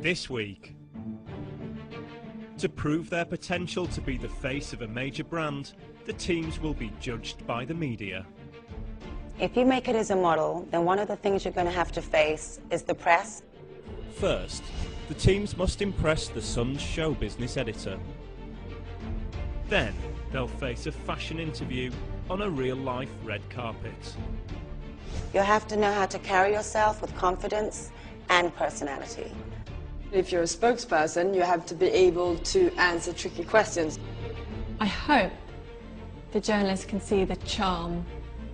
This week, to prove their potential to be the face of a major brand, the teams will be judged by the media. If you make it as a model, then one of the things you're going to have to face is the press. First, the teams must impress the Sun's show business editor. Then, they'll face a fashion interview on a real-life red carpet. You'll have to know how to carry yourself with confidence and personality. If you're a spokesperson, you have to be able to answer tricky questions. I hope the journalists can see the charm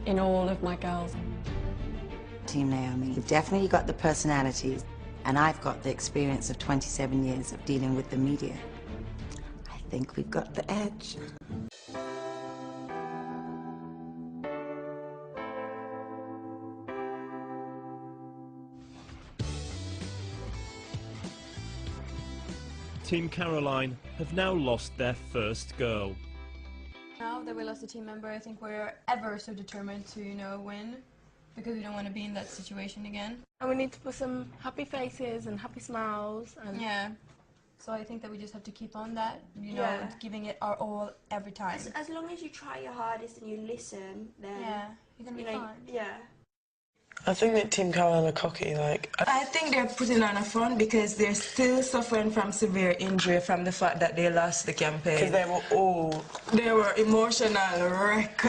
in all of my girls. Team Naomi, you've definitely got the personalities, and I've got the experience of 27 years of dealing with the media. I think we've got the edge. Team Caroline have now lost their first girl. Now that we lost a team member, I think we're ever so determined to, win, because we don't want to be in that situation again. And we need to put some happy faces and happy smiles. And yeah. So I think that we just have to keep on that, Yeah. giving it our all every time. As long as you try your hardest and you listen, then Yeah, you're gonna be fine. Yeah. I think that Team Caroline are cocky. I think they're putting on a front because they're still suffering from severe injury from the fact that they lost the campaign. Because They were emotional wreck.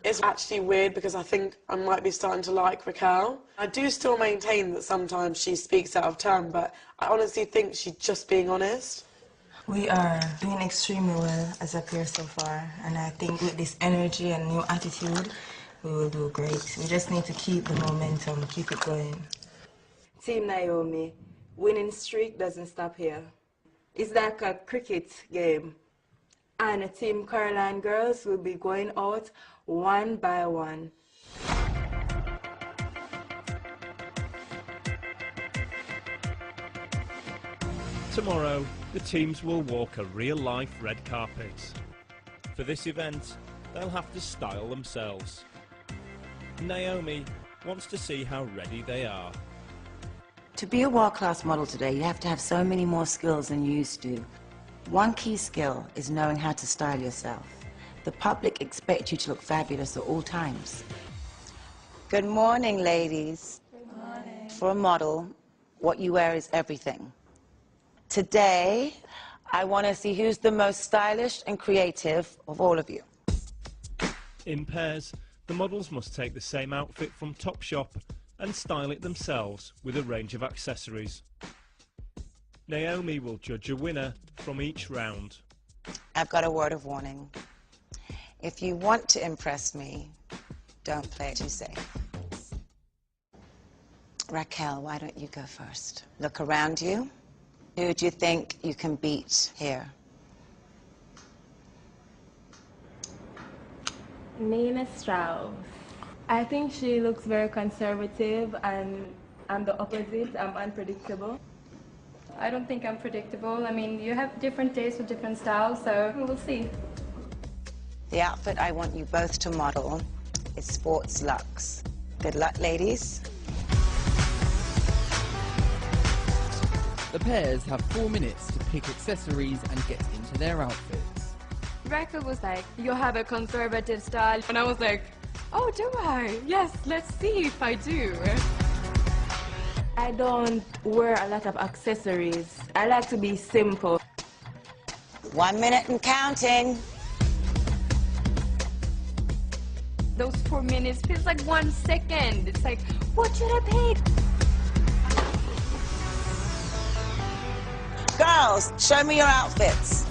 It's actually weird because I think I might be starting to like Raquel. I do still maintain that sometimes she speaks out of turn, but I honestly think she's just being honest. We are doing extremely well as a pair so far, and I think with this energy and new attitude, we will do great. We just need to keep the momentum, keep it going. Team Naomi, winning streak doesn't stop here. It's like a cricket game. And Team Caroline girls will be going out one by one. Tomorrow, the teams will walk a real-life red carpet. For this event, they'll have to style themselves. Naomi wants to see how ready they are. To be a world-class model today, you have to have so many more skills than you used to. One key skill is knowing how to style yourself. The public expect you to look fabulous at all times. Good morning, ladies. Good morning. For a model, what you wear is everything. Today, I want to see who's the most stylish and creative of all of you. In pairs, the models must take the same outfit from Topshop and style it themselves with a range of accessories. Naomi will judge a winner from each round. I've got a word of warning. If you want to impress me, don't play it too safe. Raquel, why don't you go first? Look around you. Who do you think you can beat here? Nina Strauss. I think she looks very conservative, and I'm the opposite. I'm unpredictable. I don't think I'm predictable. I mean, you have different tastes with different styles, so we'll see. The outfit I want you both to model is Sports Luxe. Good luck, ladies. The pairs have 4 minutes to pick accessories and get into their outfits. Rebecca was like, you have a conservative style. And I was like, oh, do I? Yes, let's see if I do. I don't wear a lot of accessories. I like to be simple. 1 minute and counting. Those 4 minutes feels like 1 second. It's like, what should I pick? Girls, show me your outfits.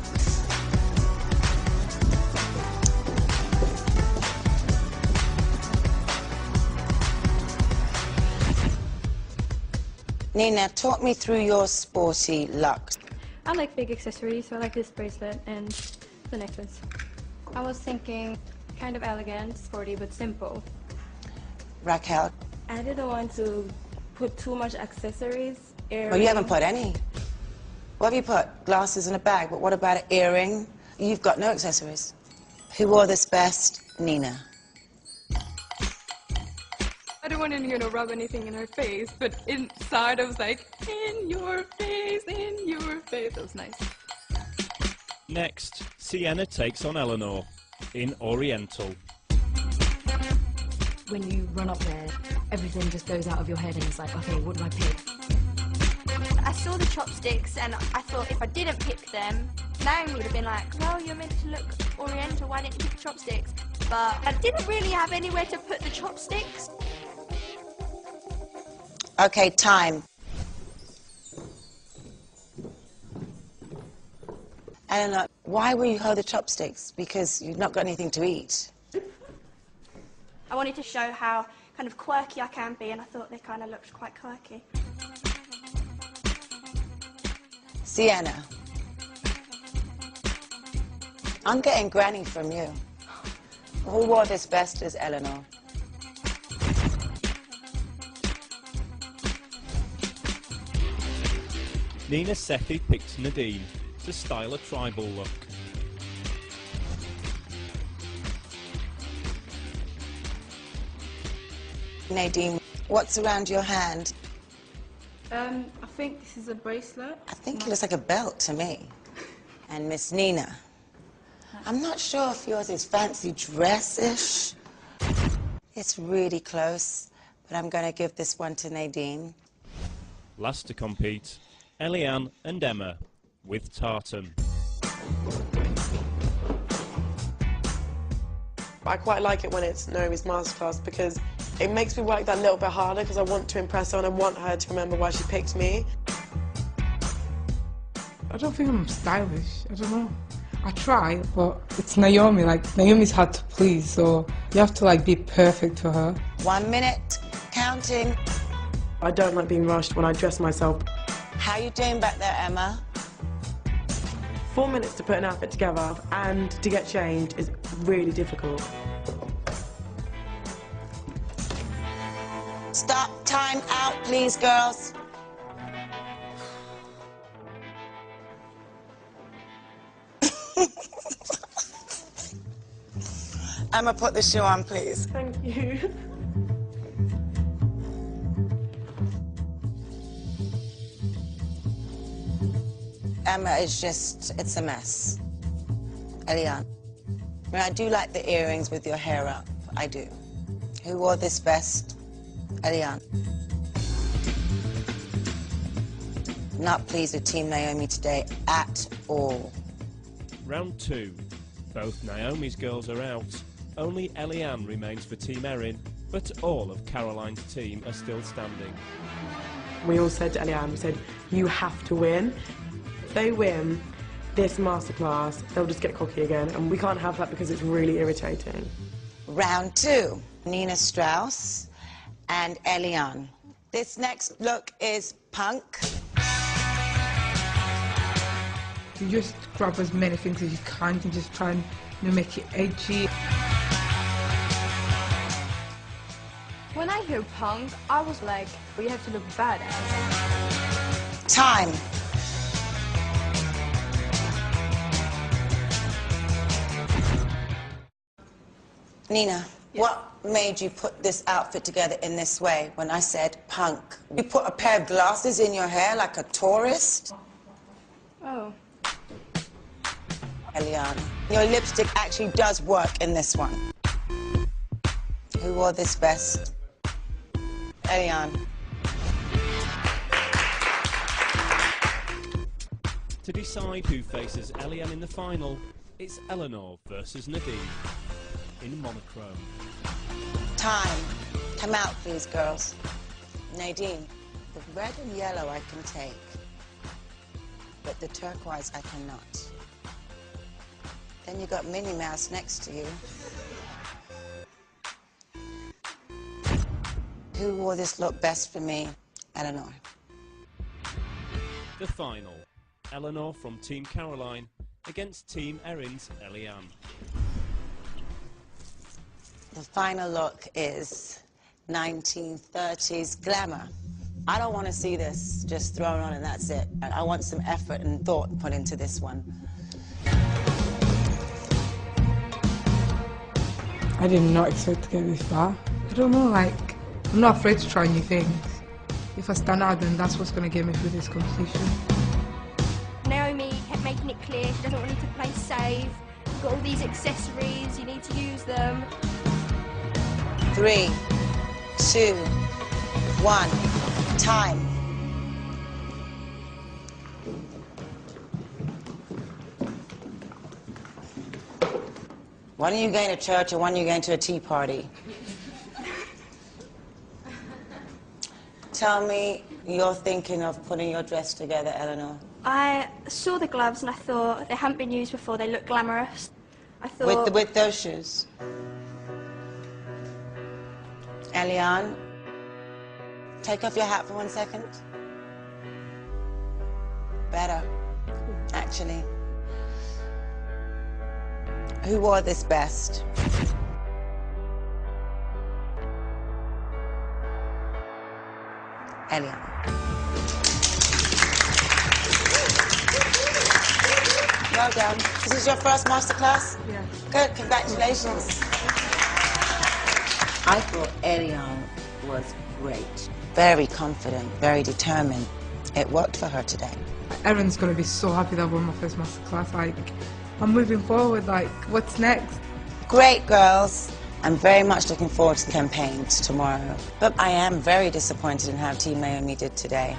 Nina, talk me through your sporty luxe. I like big accessories, so I like this bracelet and the necklace. I was thinking kind of elegant, sporty, but simple. Raquel? I didn't want to put too much accessories. Well, you haven't put any. What have you put? Glasses and a bag, but what about an earring? You've got no accessories. Who wore this best? Nina. don't want to, you know, rub anything in her face, but inside I was like, in your face, in your face. That was nice. Next, Sienna takes on Eleanor in Oriental. When you run up there, everything just goes out of your head and it's like, okay, what do I pick? I saw the chopsticks and I thought if I didn't pick them, Naomi would have been like, well, you're meant to look Oriental, why didn't you pick chopsticks? But I didn't really have anywhere to put the chopsticks. Okay, time. Eleanor, why will you hold the chopsticks? Because you've not got anything to eat. I wanted to show how kind of quirky I can be, and I thought they kind of looked quite quirky. Sienna, I'm getting granny from you. Who wore this best is Eleanor. Nina Sethi picked Nadine to style a tribal look. Nadine, what's around your hand? I think this is a bracelet. I think it looks like a belt to me. And Miss Nina, I'm not sure if yours is fancy dress-ish. It's really close, but I'm going to give this one to Nadine. Last to compete, Eliane and Emma with tartan. I quite like it when it's Naomi's masterclass because it makes me work that little bit harder because I want to impress her and I want her to remember why she picked me. I don't think I'm stylish. I don't know. I try, but it's Naomi. Like, Naomi's hard to please, so you have to, like, be perfect for her. 1 minute, counting. I don't like being rushed when I dress myself. How you doing back there, Emma? 4 minutes to put an outfit together and to get changed is really difficult. Stop, time out, please, girls. Emma, put the shoe on, please. Thank you. Emma is just, it's a mess. Eliane. I mean, I do like the earrings with your hair up. I do. Who wore this best? Eliane. Not pleased with Team Naomi today at all. Round 2. Both Naomi's girls are out. Only Eliane remains for Team Erin, but all of Caroline's team are still standing. We all said to Eliane, we said, you have to win. If they win this masterclass, they'll just get cocky again, and we can't have that because it's really irritating. Round 2. Nina Strauss and Eliane. This next look is punk. You just grab as many things as you can and just try and, you know, make it edgy. When I hear punk, I was like, we have to look badass. Time. Nina, what made you put this outfit together in this way when I said punk? You put a pair of glasses in your hair like a tourist? Oh. Eliane, your lipstick actually does work in this one. Who wore this best? Eliane. To decide who faces Eliane in the final, it's Eleanor versus Nadine in monochrome. Time. Come out, please, girls. Nadine, the red and yellow I can take, but the turquoise I cannot. Then you got Minnie Mouse next to you. Who wore this look best for me? Eleanor. The final, Eleanor from Team Caroline against Team Erin's Eliane. The final look is 1930s glamour. I don't want to see this just thrown on and that's it. I want some effort and thought put into this one. I did not expect to get this far. I don't know, like, I'm not afraid to try new things. If I stand out, then that's what's going to get me through this competition. Naomi kept making it clear she doesn't want you to play safe. You've got all these accessories, you need to use them. 3, 2, 1, time. When are you going to church and when are you going to a tea party? Tell me you're thinking of putting your dress together, Eleanor. I saw the gloves and I thought they hadn't been used before, they look glamorous. I thought... With those shoes. Eliane, take off your hat for 1 second. Better, actually. Who wore this best? Eliane. Well done. This is your first masterclass? Yeah. Good, congratulations. I thought Eliane was great. Very confident, very determined. It worked for her today. Erin's going to be so happy that I won my first masterclass. Like, I'm moving forward. Like, what's next? Great, girls. I'm very much looking forward to the campaigns tomorrow. But I am very disappointed in how Team Naomi did today.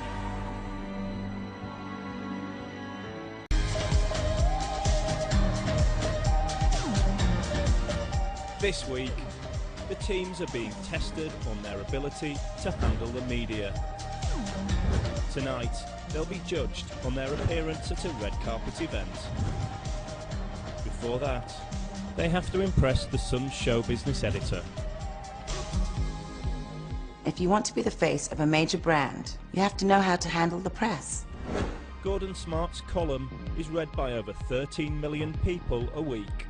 This week, the teams are being tested on their ability to handle the media. Tonight, they'll be judged on their appearance at a red carpet event. Before that, they have to impress the Sun's show business editor. If you want to be the face of a major brand, you have to know how to handle the press. Gordon Smart's column is read by over 13 million people a week.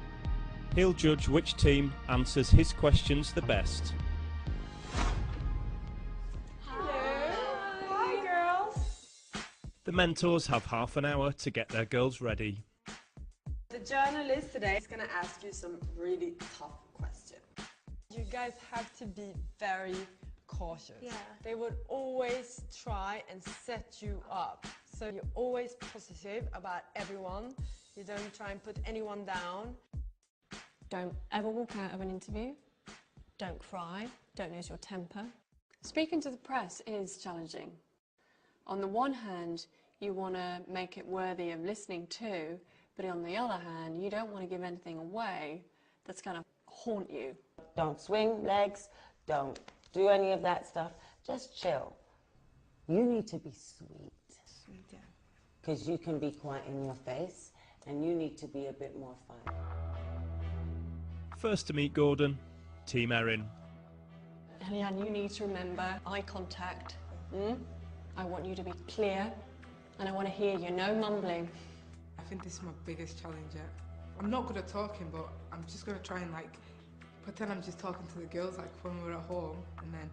He'll judge which team answers his questions the best. Hi, girls. The mentors have half an hour to get their girls ready. The journalist today is going to ask you some really tough questions. You guys have to be very cautious. Yeah. They would always try and set you up. So you're always positive about everyone. You don't try and put anyone down. Don't ever walk out of an interview. Don't cry. Don't lose your temper. Speaking to the press is challenging. On the one hand, you want to make it worthy of listening to, but on the other hand, you don't want to give anything away that's going to haunt you. Don't swing legs, don't do any of that stuff. Just chill. You need to be sweet. Because you can be quite in your face, and you need to be a bit more fun. First to meet Gordon, Team Erin. Eliane, you need to remember eye contact. I want you to be clear, and I want to hear you, no mumbling. I think this is my biggest challenge yet. I'm not good at talking, but I'm just going to try and like pretend I'm just talking to the girls like when we're at home, and then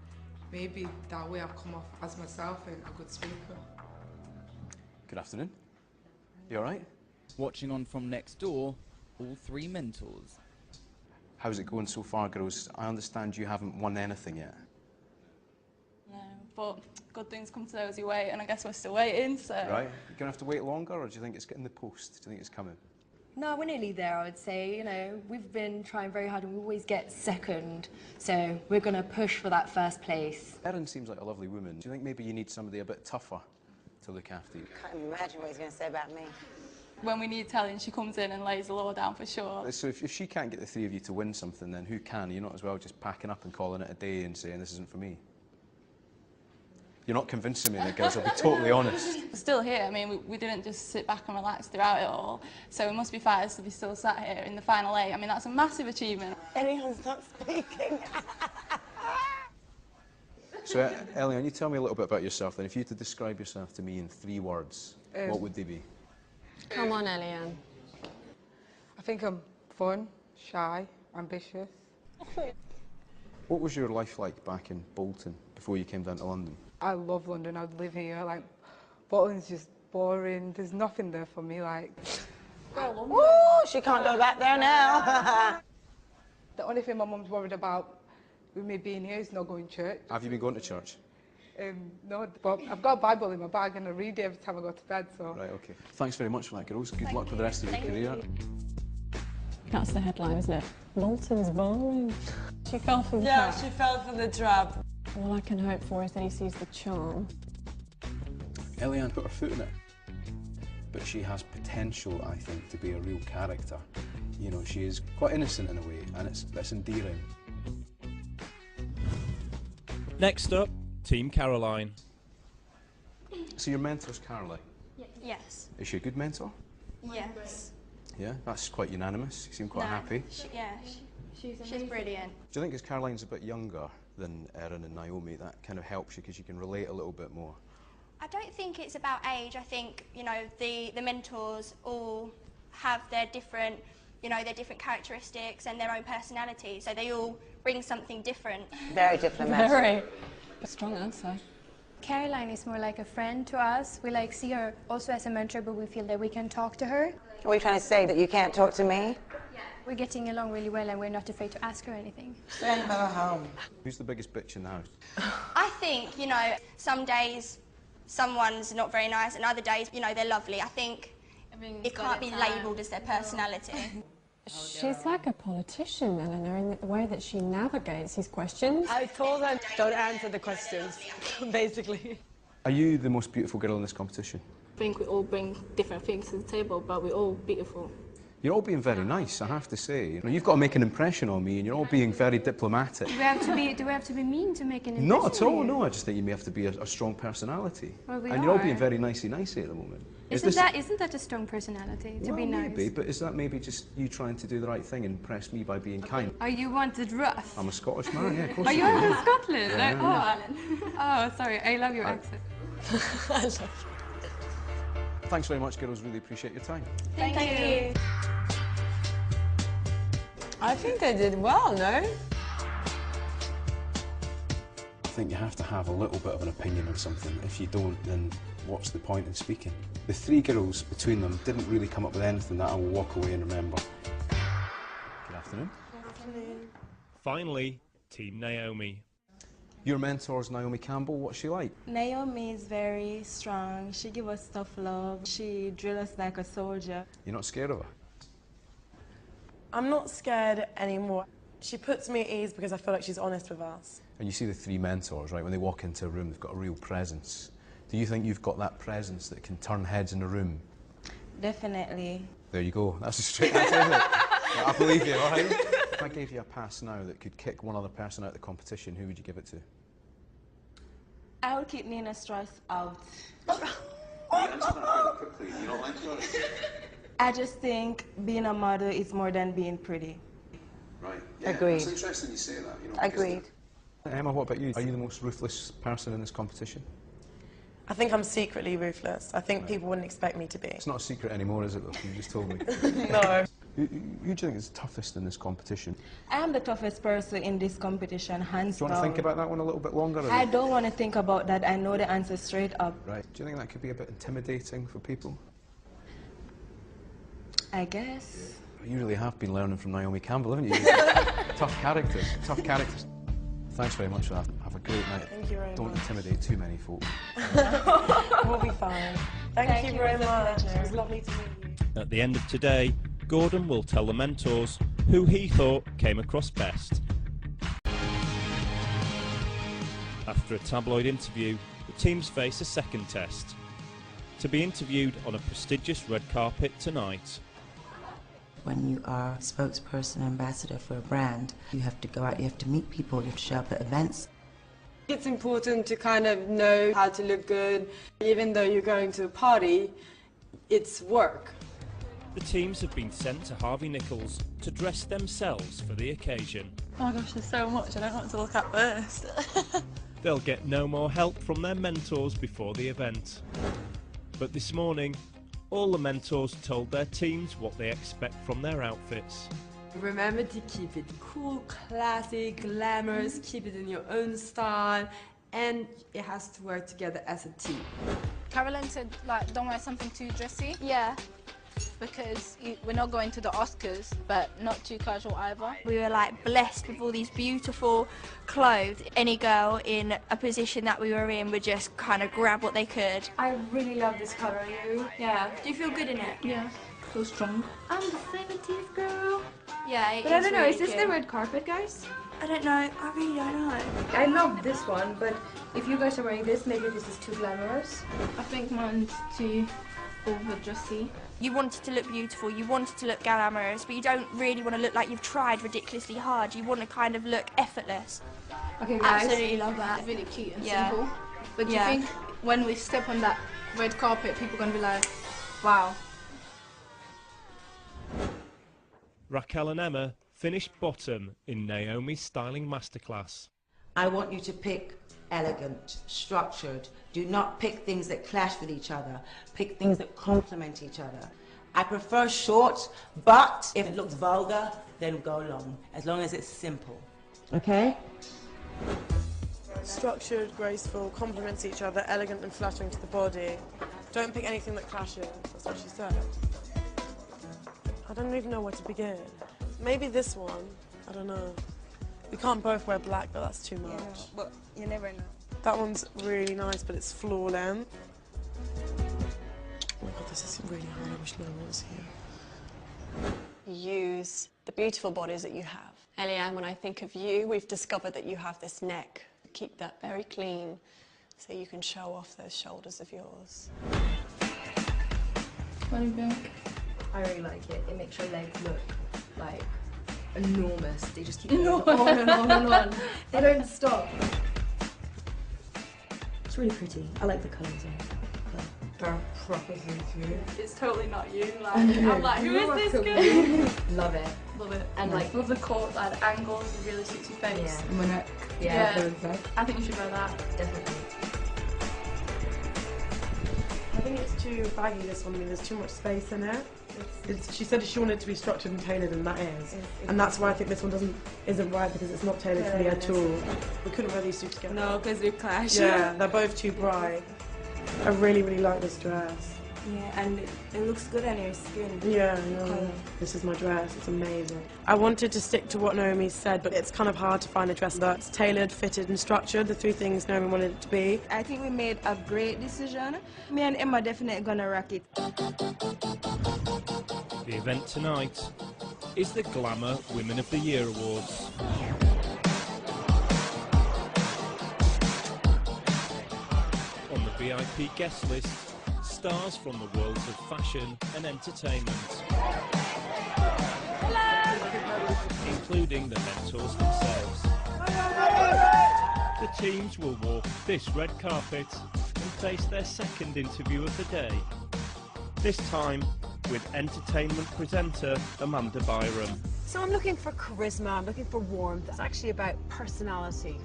maybe that way I'll come off as myself and a good speaker. Good afternoon. You all right? Watching on from next door, all three mentors. How's it going so far, girls? I understand you haven't won anything yet. No, but good things come to those who wait, and I guess we're still waiting, so... Right. You're going to have to wait longer, or do you think it's getting the post? Do you think it's coming? No, we're nearly there, I would say. You know, we've been trying very hard and we always get second, so we're going to push for that first place. Erin seems like a lovely woman. Do you think maybe you need somebody a bit tougher to look after you? Can't imagine what he's going to say about me. When we need telling, she comes in and lays the law down for sure. So if she can't get the three of you to win something, then who can? You're not as well just packing up and calling it a day and saying this isn't for me. You're not convincing me, the girls, I'll be totally honest. We're still here. I mean, we didn't just sit back and relax throughout it all, so we must be fighters to be still sat here in the final 8. I mean, that's a massive achievement. Anyone's not speaking. So, Eliane, you tell me a little bit about yourself then. If you had to describe yourself to me in 3 words, what would they be? Come on, Eliane. I think I'm fun, shy, ambitious. What was your life like back in Bolton before you came down to London? I love London, I'd live here. Like, Bolton's just boring. There's nothing there for me, like... Woo! She can't go back there now. The only thing my mum's worried about with me being here is not going to church. Have you been going to church? No, but I've got a Bible in my bag and I read it every time I go to bed, so... Right, okay. Thanks very much for that, girls. Good luck with the rest of your career. That's the headline, isn't it? Moulton's boring. She fell for the Yeah, trap. she fell for the trap. All I can hope for is that he sees the charm. Eliane put her foot in it. But she has potential, I think, to be a real character. You know, she is quite innocent in a way, and it's endearing. Next up, Team Caroline. So your mentor's Caroline? Yes. Is she a good mentor? Yes. Yeah, that's quite unanimous. You seem quite happy. She's brilliant. Do you think as Caroline's a bit younger than Erin and Naomi, that kind of helps you because you can relate a little bit more? I don't think it's about age. I think, you know, the mentors all have their different, you know, their different characteristics and their own personality. So they all bring something different. Very diplomatic. Very. A strong answer. Caroline is more like a friend to us. We like see her also as a mentor, but we feel that we can talk to her. What are you trying to say, that you can't talk to me? We're getting along really well and we're not afraid to ask her anything. Send her home. Who's the biggest bitch in the house? I think, you know, some days someone's not very nice and other days, you know, they're lovely. I think it can't be labelled as their personality. She's like a politician, Eleanor, in the way that she navigates these questions. I told her don't answer the questions, basically. Are you the most beautiful girl in this competition? I think we all bring different things to the table, but we're all beautiful. You're all being very nice, I have to say. You know, you've got to make an impression on me, and you're all being very diplomatic. Do we have to be mean to make an impression? Not at all, no. I just think you may have to be a strong personality. Well, we and you're all are. being very nicey at the moment. Isn't that a strong personality, to be nice? Maybe, but is that maybe just you trying to do the right thing and impress me by being kind? Oh, you wanted rough? I'm a Scottish man, yeah, of course. Are you from Scotland? Yeah. Oh, sorry, I love your accent. I love you. Thanks very much, girls. Really appreciate your time. Thank you. I think I did well, no? I think you have to have a little bit of an opinion on something. If you don't, then what's the point in speaking? The three girls between them didn't really come up with anything that I will walk away and remember. Good afternoon. Good afternoon. Finally, Team Naomi. Your mentor's Naomi Campbell. What's she like? Naomi is very strong. She gives us tough love. She drills us like a soldier. You're not scared of her? I'm not scared anymore. She puts me at ease because I feel like she's honest with us. And you see the three mentors, right? When they walk into a room, they've got a real presence. Do you think you've got that presence that can turn heads in a room? Definitely. There you go. That's a straight answer, isn't it? Yeah, I believe you, all right? If I gave you a pass now that could kick one other person out of the competition, who would you give it to? I would keep Nina Strauss out. You answer that pretty quickly. You don't like her? I just think being a model is more than being pretty. Right. Yeah, Agreed. It's interesting you say that. You know, Agreed. Emma, what about you? Are you the most ruthless person in this competition? I think I'm secretly ruthless. I think people wouldn't expect me to be. It's not a secret anymore, is it, though? You just told me. No. Who do you think is toughest in this competition? I am the toughest person in this competition, hands Do you down. want to think about that one a little bit longer? I don't want to think about that. I know the answer straight up. Right. Do you think that could be a bit intimidating for people? I guess. You really have been learning from Naomi Campbell, haven't you? Tough characters. Tough characters. Thanks very much for that. Have a great night. Thank you very Don't much. intimidate too many folk. We'll be fine. Thank you very much. It was lovely to meet you. At the end of today, Gordon will tell the mentors who he thought came across best. After a tabloid interview, the teams face a second test. To be interviewed on a prestigious red carpet tonight. When you are a spokesperson, ambassador for a brand, you have to go out, you have to meet people, you have to show up at events. It's important to kind of know how to look good. Even though you're going to a party, it's work. The teams have been sent to Harvey Nichols to dress themselves for the occasion. Oh my gosh, there's so much I don't know what to look at first. They'll get no more help from their mentors before the event. But this morning, all the mentors told their teams what they expect from their outfits. Remember to keep it cool, classic, glamorous, keep it in your own style, and it has to work together as a team. Caroline said, like, don't wear something too dressy. Yeah. because we're not going to the Oscars, but not too casual either. We were like blessed with all these beautiful clothes. Any girl in a position that we were in would just kind of grab what they could. I really love this colour, you. Yeah. Do you feel good in it? Yeah, feel strong. I'm the 70s girl. Yeah, it But I is don't know, really is this cute. the red carpet, guys? I don't know, I really don't know. I love this one, but if you guys are wearing this, maybe this is too glamorous. I think mine's too overdressy. You wanted to look beautiful, you wanted to look glamorous, but you don't really want to look like you've tried ridiculously hard. You want to kind of look effortless. Okay, guys. Absolutely love that. It's really cute and Yeah. simple. But do you Yeah. think when we step on that red carpet, people are going to be like, wow. Raquel and Emma finished bottom in Naomi's styling masterclass. I want you to pick elegant, structured. Do not pick things that clash with each other. Pick things that complement each other. I prefer short, but if it looks vulgar, then go long as it's simple. Okay? Structured, graceful, complements each other, elegant and flattering to the body. Don't pick anything that clashes, that's what she said. I don't even know where to begin. Maybe this one, I don't know. We can't both wear black, but that's too much. Yeah, but you never know. That one's really nice, but it's floor length. Oh my god, this is really hard. I wish no one was here. Use the beautiful bodies that you have. Eliane, when I think of you, we've discovered that you have this neck. Keep that very clean so you can show off those shoulders of yours. What do you think? I really like it. It makes your legs look like enormous. They just keep going on and on and on. They don't stop. It's really pretty. I like the colours on it. They're proper too. It's totally not you. Like, I'm like, who is this girl? Love it. Love it. And And like- like with the cords, like the angles, it really suits your face. Yeah. My neck. Yeah. I think you should wear that. Definitely. I think it's too baggy, this one. I mean, there's too much space in it. She said she wanted it to be structured and tailored, and that is. And that's why I think this one isn't right, because it's not tailored for me at all. We couldn't wear these two together. No, because we clash. Yeah, they're both too bright. I really, really like this dress. Yeah, and it looks good on your skin. Yeah, I know. This is my dress. It's amazing. I wanted to stick to what Naomi said, but it's kind of hard to find a dress that's tailored, fitted, and structured. The three things Naomi wanted it to be. I think we made a great decision. Me and Emma definitely gonna rock it. The event tonight is the Glamour Women of the Year Awards. On the VIP guest list, stars from the worlds of fashion and entertainment. Including the mentors themselves. The teams will walk this red carpet and face their second interview of the day. This time with entertainment presenter Amanda Byram. So I'm looking for charisma, I'm looking for warmth. It's actually about personality.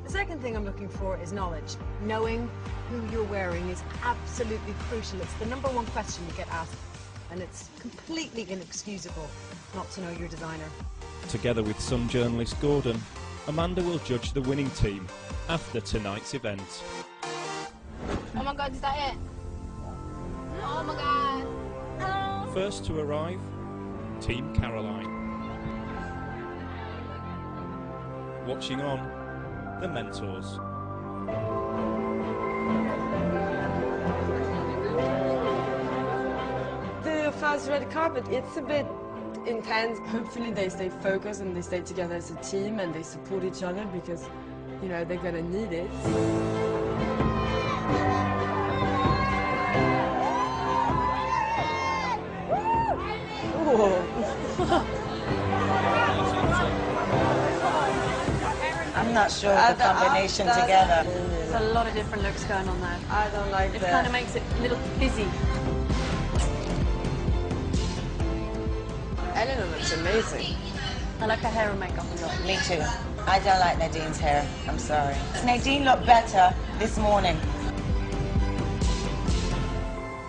The second thing I'm looking for is knowledge. Knowing who you're wearing is absolutely crucial. It's the number one question you get asked, and it's completely inexcusable not to know your designer. Together with Sun journalist Gordon, Amanda will judge the winning team after tonight's event. Oh my god, is that it? Oh my god. Oh. First to arrive, Team Caroline. Watching on, the mentors. The first red carpet, it's a bit intense. Hopefully they stay focused and they stay together as a team and they support each other because, you know, they're gonna need it. I'm not sure of the combination together. There's a lot of different looks going on there. I don't like It that. kind of makes it a little busy. Eleanor looks amazing. I like her hair and makeup a lot. Me too. I don't like Nadine's hair. I'm sorry. Nadine looked better this morning.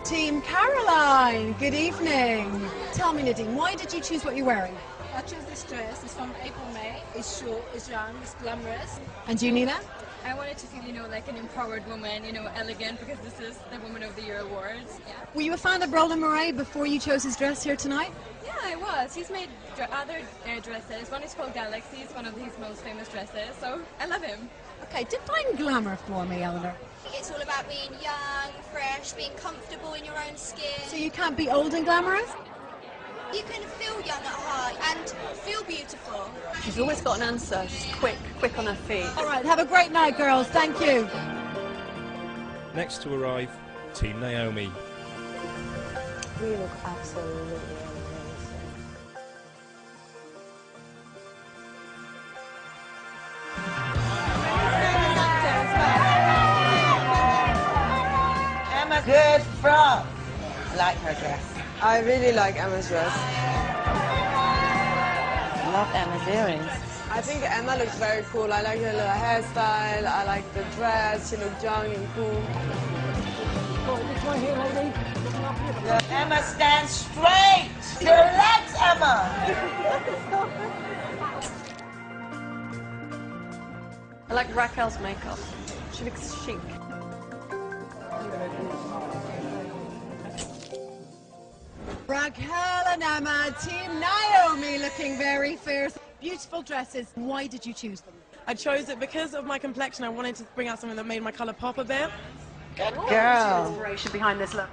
Team Caroline, good evening. Tell me, Nadine, why did you choose what you're wearing? I chose this dress. It's from April May. It's short, it's young, it's glamorous. And you, Nina? I I wanted to feel, you know, like an empowered woman, you know, elegant, because this is the Woman of the Year Awards. Yeah. Were you a fan of Roland Murray before you chose his dress here tonight? Yeah, I was. He's made other dresses. One is called Galaxy. It's one of his most famous dresses, so I love him. Okay, define glamour for me, Eleanor. It's all about being young, fresh, being comfortable in your own skin. So you can't be old and glamorous? You can feel young at heart and feel beautiful. She's always got an answer. She's quick on her feet. All right, have a great night, girls. Thank you. Next to arrive, Team Naomi. We look absolutely amazing. Emma, good frock. I like her dress. I really like Emma's dress. I love Emma's earrings. I think Emma looks very cool. I like her little hairstyle. I like the dress. She looks young and cool. Emma, stand straight. Your legs, Emma. I like Raquel's makeup. She looks chic. Raquel and Emma, Team Naomi looking very fierce. Beautiful dresses. Why did you choose them? I chose it because of my complexion. I wanted to bring out something that made my colour pop a bit. Good What's girl. your inspiration behind this look?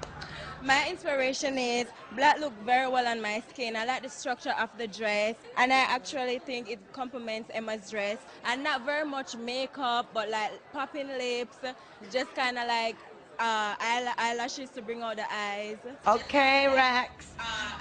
My inspiration is black look very well on my skin. I like the structure of the dress, and I actually think it complements Emma's dress. And not very much makeup, but like popping lips, just kind of like eyelashes to bring out the eyes. Okay, Rex.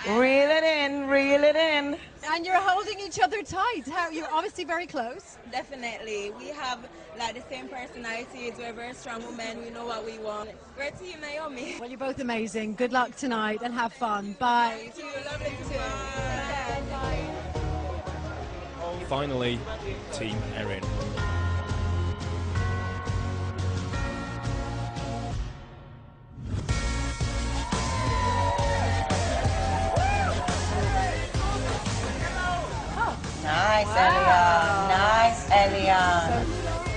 Reel it in, reel it in. And you're holding each other tight. You're obviously very close. Definitely. We have like the same personalities. We're very strong women. We know what we want. Great team, Naomi. Well, you're both amazing. Good luck tonight and have fun. Bye. Thank you. Lovely too. Finally, Team Erin. Nice, Elian. Nice, Elian.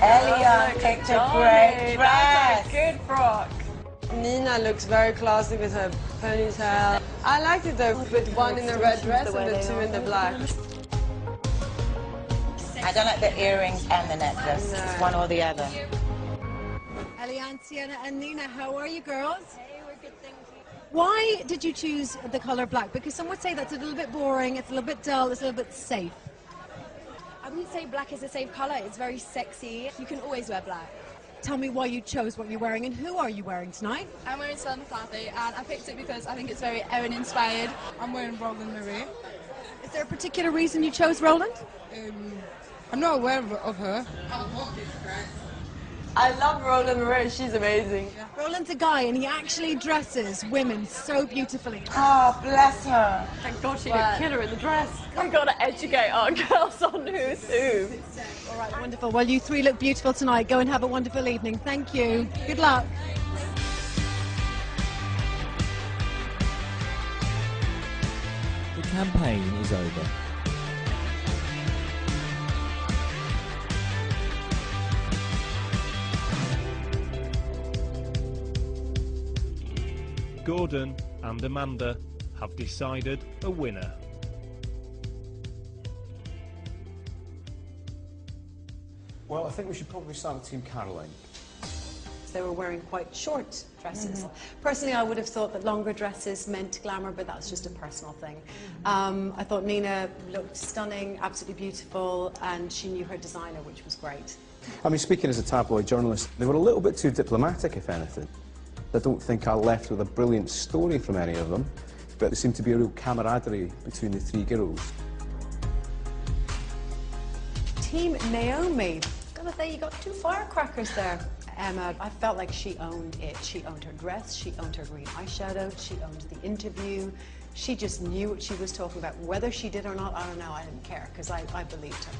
Elian picked a great dress. Good frock. Nina looks very classy with her ponytail. I liked it though, with one in the red dress and the two in the black. I don't like the earrings and the necklace. It's one or the other. Elian, Sienna and Nina, how are you girls? Hey, we're good, thank you. Why did you choose the colour black? Because some would say that's a little bit boring, it's a little bit dull, it's a little bit safe. I wouldn't say black is a safe colour. It's very sexy. You can always wear black. Tell me why you chose what you're wearing and who are you wearing tonight? I'm wearing Stella McCarthy, and I picked it because I think it's very Erin inspired. I'm wearing Roland Murray. Is there a particular reason you chose Roland? I'm not aware of her. I love Roland Murray. She's amazing. Roland's a guy and he actually dresses women so beautifully. Oh, bless her. Thank God she didn't kill her in the dress. We've got to educate our girls on who's who. All right, wonderful. Well, you three look beautiful tonight. Go and have a wonderful evening. Thank you. Good luck. The campaign is over. Gordon and Amanda have decided a winner. Well, I think we should probably start with Team Caroline. They were wearing quite short dresses. Personally, I would have thought that longer dresses meant glamour, but that's just a personal thing. I thought Nina looked stunning, absolutely beautiful, and she knew her designer, which was great. I mean, speaking as a tabloid journalist, they were a little bit too diplomatic, if anything. I don't think I left with a brilliant story from any of them, but there seemed to be a real camaraderie between the three girls. Team Naomi. Gotta say, you got two firecrackers there. Emma, I felt like she owned it. She owned her dress, she owned her green eyeshadow, she owned the interview. She just knew what she was talking about. Whether she did or not, I don't know, I didn't care, because I believed her.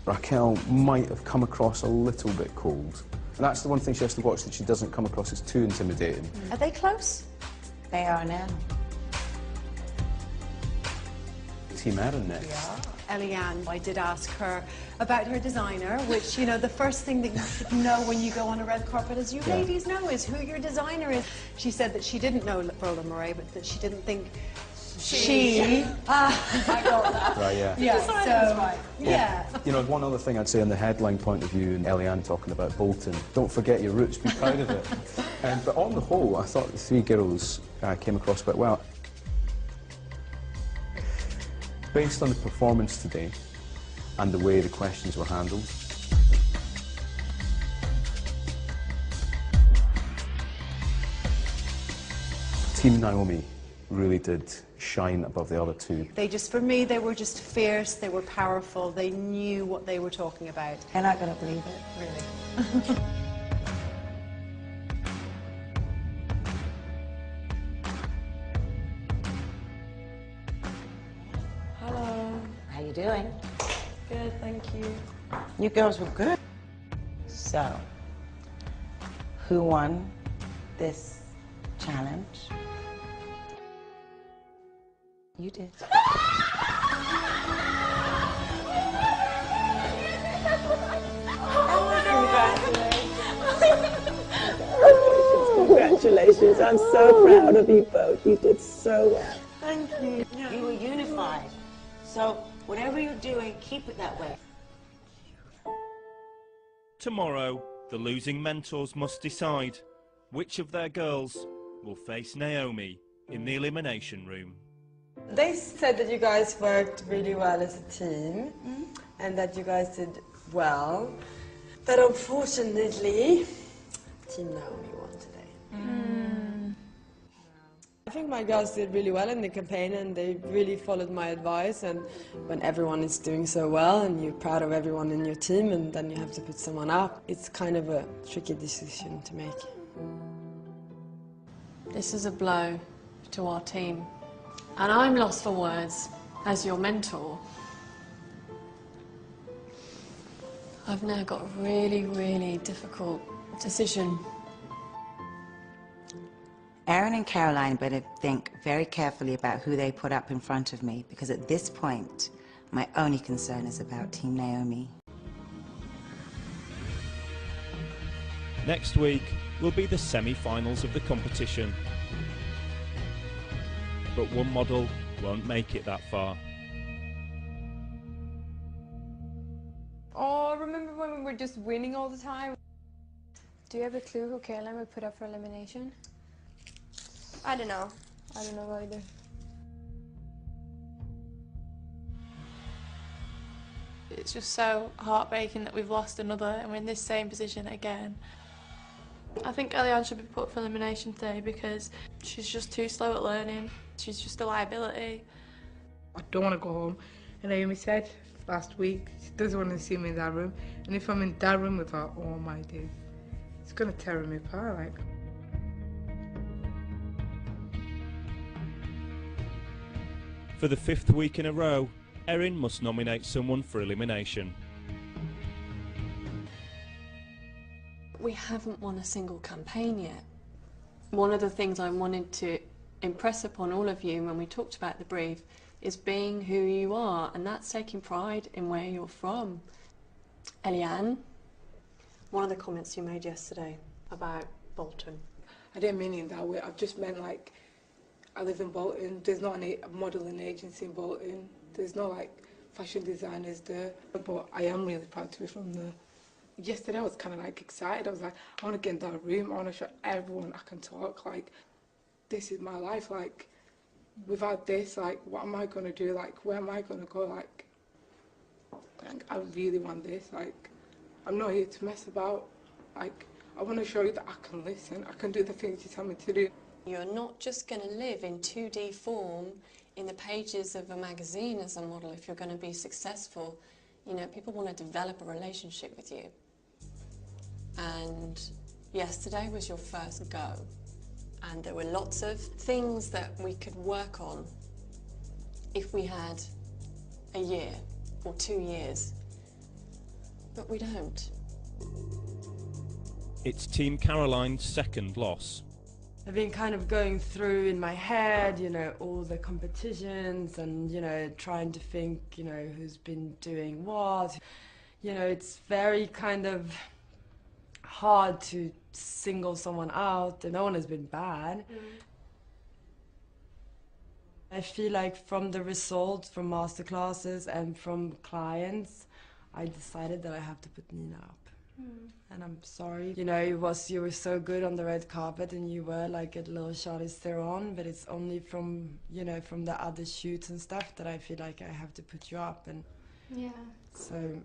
Raquel might have come across a little bit cold. And that's the one thing she has to watch, that she doesn't come across as too intimidating. Are they close? They are now. Team Erin next. Yeah. Eliane. I did ask her about her designer, which, you know, the first thing that you should know when you go on a red carpet, as you ladies know, is who your designer is. She said that she didn't know Roland Murray, but that she didn't think I got that. Right, yeah. Yeah, so, right. Yeah. You know, one other thing I'd say on the headline point of view, and Eliane talking about Bolton, don't forget your roots, be proud of it. But on the whole, I thought the three girls came across quite well. Based on the performance today and the way the questions were handled, Team Naomi really did shine above the other two. They just, for me, they were just fierce, they were powerful, they knew what they were talking about. They're not going to believe it. Really. Hello. How you doing? Good, thank you. You girls were good. So, who won this challenge? You did. Congratulations. I'm so proud of you both. You did so well. Thank you. You were unified. So, whatever you're doing, keep it that way. Tomorrow, the losing mentors must decide which of their girls will face Naomi in the elimination room. They said that you guys worked really well as a team and that you guys did well. But unfortunately, Team Naomi won today. I think my girls did really well in the campaign and they really followed my advice, and when everyone is doing so well and you're proud of everyone in your team and then you have to put someone up, it's kind of a tricky decision to make. This is a blow to our team. And I'm lost for words as your mentor. I've now got a really, really difficult decision. Erin and Caroline better think very carefully about who they put up in front of me, because at this point, my only concern is about Team Naomi. Next week will be the semi-finals of the competition. But one model won't make it that far. Oh, remember when we were just winning all the time? Do you have a clue who Caroline would put up for elimination? I don't know. I don't know either. It's just so heartbreaking that we've lost another and we're in this same position again. I think Eliane should be put for elimination today because she's just too slow at learning. She's just a liability. I don't want to go home. And Naomi said last week she doesn't want to see me in that room. And if I'm in that room with her, oh my days, it's going to tear me apart. Like. For the 5th week in a row, Erin must nominate someone for elimination. We haven't won a single campaign yet. One of the things I wanted to impress upon all of you when we talked about the brief is being who you are, and that's taking pride in where you're from. Eliane, one of the comments you made yesterday about Bolton. I didn't mean it in that way. I just meant like, I live in Bolton. There's not a modelling agency in Bolton. There's no like fashion designers there. But I am really proud to be from there. Yesterday I was kind of like excited. I was like, I want to get in that room. I want to show everyone I can talk. Like, this is my life. Like, without this, like, what am I going to do? Like, where am I going to go? Like, I really want this. Like, I'm not here to mess about. Like, I want to show you that I can listen. I can do the things you tell me to do. You're not just going to live in 2D form in the pages of a magazine as a model if you're going to be successful. You know, people want to develop a relationship with you. And yesterday was your first go. And there were lots of things that we could work on if we had a year or 2 years. But we don't. It's Team Caroline's second loss. I've been kind of going through in my head, you know, all the competitions and, you know, trying to think, you know, who's been doing what. You know, it's very kind of hard to single someone out, and no one has been bad. I feel like from the results from masterclasses and from clients, I decided that I have to put Nina up. And I'm sorry. You know, you were so good on the red carpet and you were like a little Charlize Theron, but it's only from, you know, from the other shoots and stuff that I feel like I have to put you up. And Yeah. so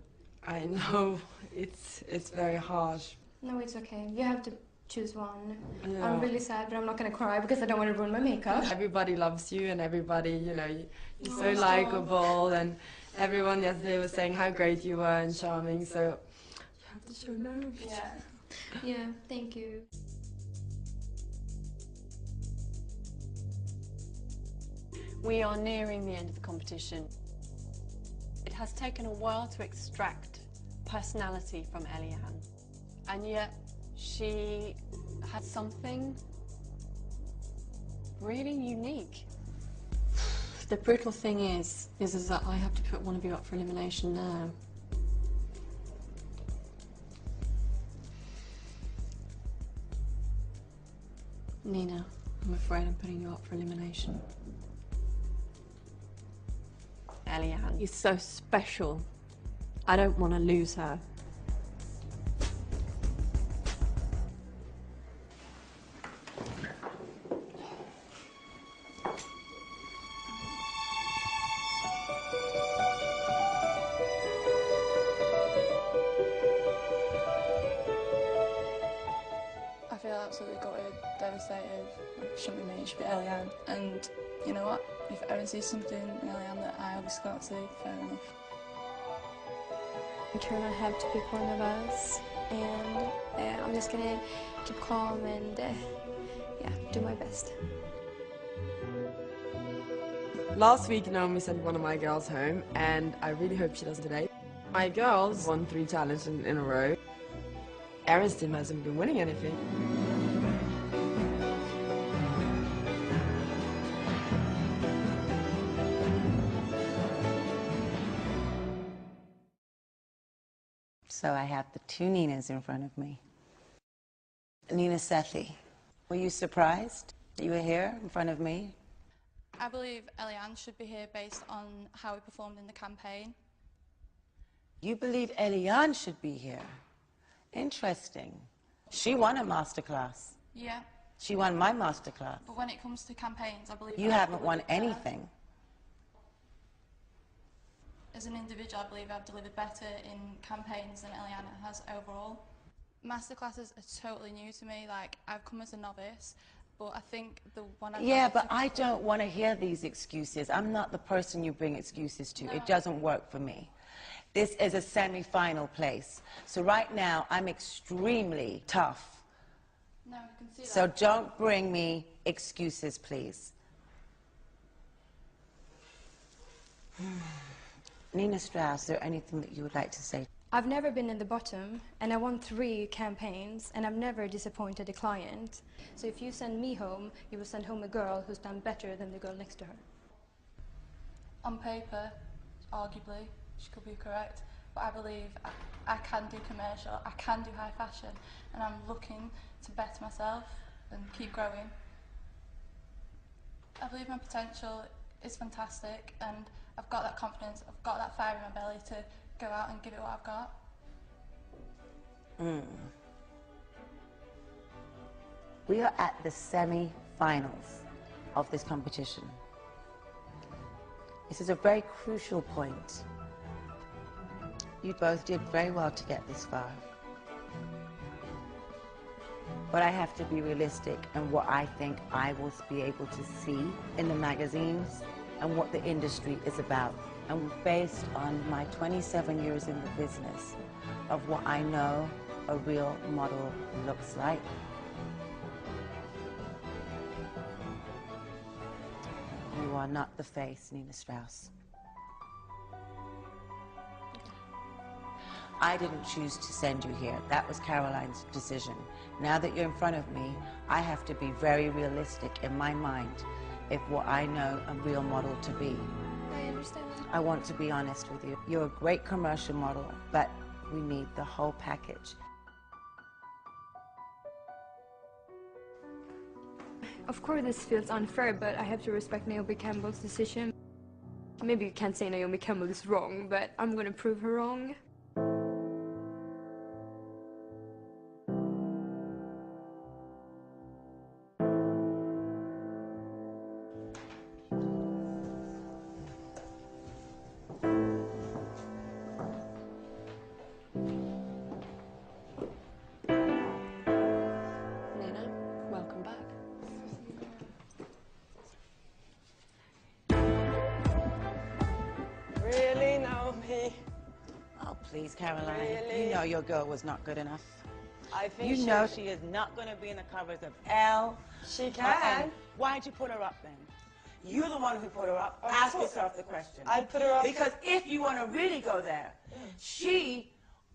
I know it's very harsh. No, it's okay. You have to choose one. Yeah. I'm really sad, but I'm not going to cry because I don't want to ruin my makeup. Everybody loves you and everybody, you know, you're so Oh, stop. likable, and everyone yesterday was saying how great you were and charming, so you have to show Naomi. Yeah. Yeah, thank you. We are nearing the end of the competition. It has taken a while to extract personality from Eliane, and yet she had something really unique. The brutal thing is that I have to put one of you up for elimination now. Nina, I'm afraid I'm putting you up for elimination. Eliane is so special. I don't want to lose her. I feel absolutely gutted, devastated. It shouldn't be me, it should be Eliane. And you know what? If Erin sees something in Eliane that I obviously can't see, fair enough. I'm sure I have to pick one of us, and I'm just gonna keep calm and yeah, do my best. Last week, Naomi sent one of my girls home, and I really hope she does today. My girls won 3 challenges in a row. Erin's team hasn't been winning anything. So I have the 2 Ninas in front of me. Nina Sethi, were you surprised that you were here in front of me? I believe Eliane should be here based on how he performed in the campaign. You believe Eliane should be here? Interesting. She won a masterclass. Yeah. She won my masterclass. But when it comes to campaigns, I believe... You haven't won anything. As an individual, I believe I've delivered better in campaigns than Eliane has overall. Masterclasses are totally new to me. Like, I've come as a novice, but I think the one I've... Yeah, but I don't want to hear these excuses. I'm not the person you bring excuses to. No. It doesn't work for me. This is a semi-final place. So right now, I'm extremely tough. No, I can see that. So don't bring me excuses, please. Nina Strauss, is there anything that you would like to say? I've never been in the bottom, and I won 3 campaigns, and I've never disappointed a client. So if you send me home, you will send home a girl who's done better than the girl next to her. On paper, arguably, she could be correct, but I believe I can do commercial, I can do high fashion, and I'm looking to better myself and keep growing. I believe my potential is fantastic, and I've got that confidence, I've got that fire in my belly to go out and give it what I've got. We are at the semi-finals of this competition. This is a very crucial point. You both did very well to get this far. But I have to be realistic in what I think I will be able to see in the magazines and what the industry is about. And based on my 27 years in the business of what I know a real model looks like. You are not the face, Nina Strauss. I didn't choose to send you here. That was Caroline's decision. Now that you're in front of me, I have to be very realistic in my mind if what I know a real model to be. I understand that. I want to be honest with you. You're a great commercial model, but we need the whole package. Of course this feels unfair, but I have to respect Naomi Campbell's decision. Maybe you can't say Naomi Campbell is wrong, but I'm gonna prove her wrong. Nina, welcome back. Really, Naomi? Oh, please, Caroline. Really? You know your girl was not good enough. I think You know she is not going to be in the covers of Elle. She can. Why'd you put her up then? You're the one who put her up. Of Ask course. yourself the question. I put her up. Because if you want to really go there, she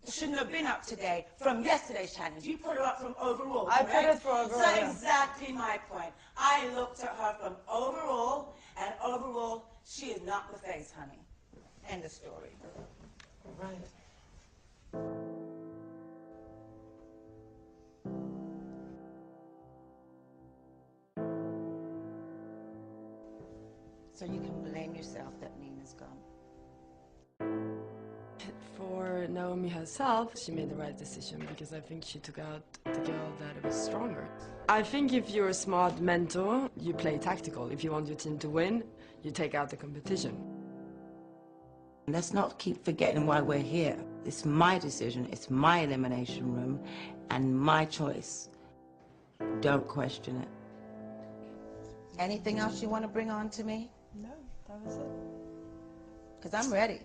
shouldn't have been up today from yesterday's challenge. You put her up from overall. I put correct? it for overall, So yeah. exactly my point. I looked at her from overall, and overall, she is not the face, honey. End of story. Right. So you can blame yourself that Nina's gone. For Naomi herself, she made the right decision because I think she took out the girl that was stronger. I think if you're a smart mentor, you play tactical. If you want your team to win, you take out the competition. Let's not keep forgetting why we're here. It's my decision, it's my elimination room, and my choice. Don't question it. Anything else you want to bring on to me? No, that was it. Because I'm ready.